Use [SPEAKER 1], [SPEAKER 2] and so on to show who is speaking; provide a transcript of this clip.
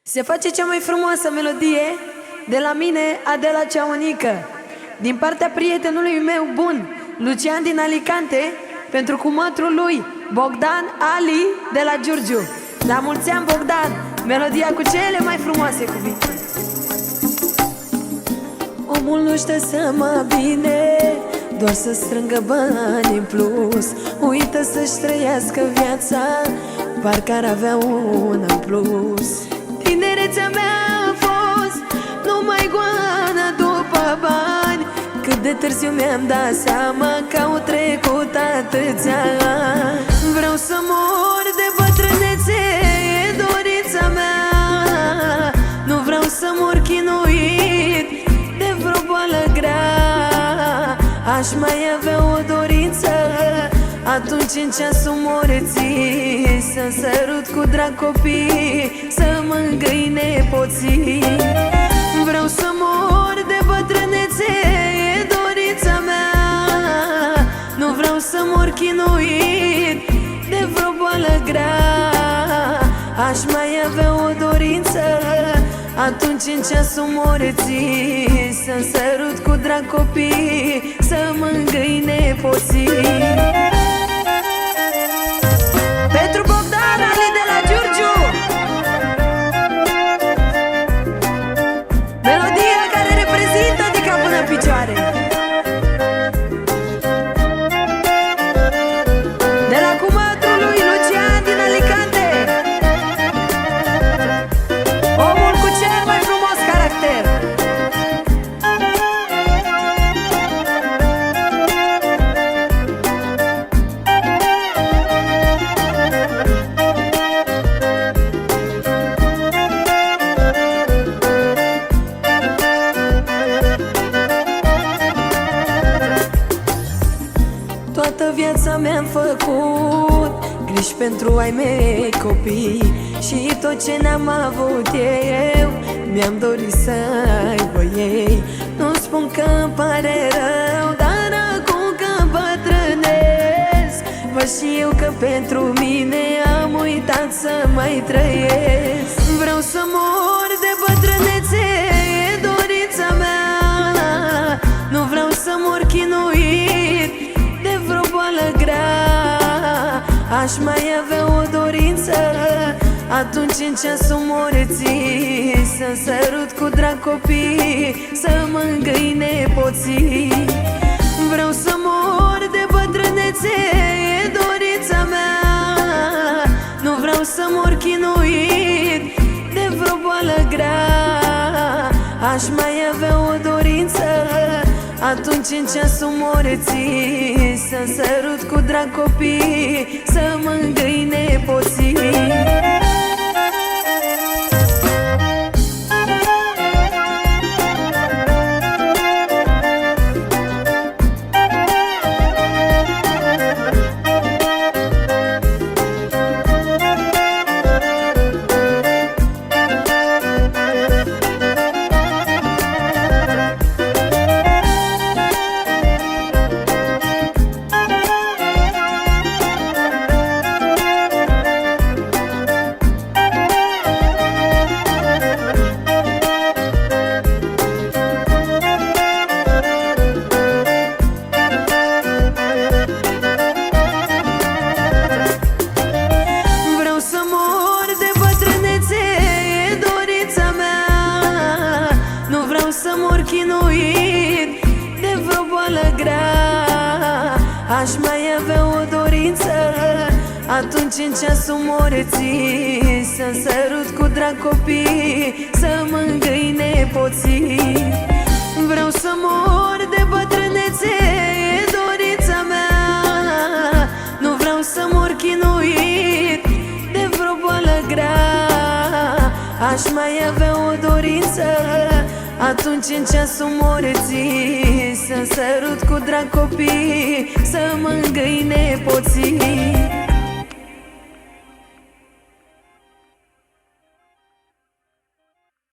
[SPEAKER 1] Se face cea mai frumoasă melodie de la mine, Adela cea unică, din partea prietenului meu bun, Lucian din Alicante, pentru cumătrul lui, Bogdan Ali de la Giurgiu. La mulți ani, Bogdan, melodia cu cele mai frumoase cuvinte. Omul nu știe să mă bine, doar să strângă bani în plus. Uită să-și trăiască viața, parcă ar avea un în plus. Tinerețea mea a fost numai goană după bani. Cât de târziu mi-am dat seama că au trecut atâția ani. Vreau să mor de bătrânețe, e dorința mea. Nu vreau să mor chinuit de vreo boală grea. Aș mai avea o dorință atunci în ceasul morții, să-mi sărut cu drag copii, să mângâi nepoții. Vreau să mor de bătrânețe, e dorința mea. Nu vreau să mor chinuit de vreo boală grea. Aș mai avea o dorință atunci în ceasul morții, să-mi sărut cu drag copii, să mângâi nepoții. Pentru Bogdan Ali de la Giurgiu, melodia care reprezintă de cap până în picioare. De la cumătrul lui Lucian din Alicante, omul cu cel mai frumos caracter. Toată viața mi-am făcut griji pentru ai mei copii, și tot ce n-am avut eu mi-am dorit să aibă ei. Nu spun că îmi pare rău, dar acum că bătrânesc, văd și eu că pentru mine am uitat să mai trăiesc. Vreau să mor de bătrânețe, e dorința mea. Nu vreau să mor chinuit de vreo boală grea. Aș mai avea o dorință atunci în ceasul morții, să-mi sărut cu drag copii, să mângâi nepoții. Vreau să mor de bătrânețe, e dorința mea. Nu vreau să mor chinuit de vreo boală grea. Aș mai avea o dorință atunci în ceasul morții, să-mi sărut cu drag copii, să mângâi nepoții. Să mor chinuit de vreo boală grea. Aș mai avea o dorință atunci în ceasul morții, să-mi sărut cu drag copii, să mângâi nepoții. Vreau să mor de bătrânețe, e dorința mea. Nu vreau să mor chinuit de vreo boală grea. Aș mai avea o dorință atunci în ceasul morții, să-mi sărut cu drag copii, să mângâi nepoții.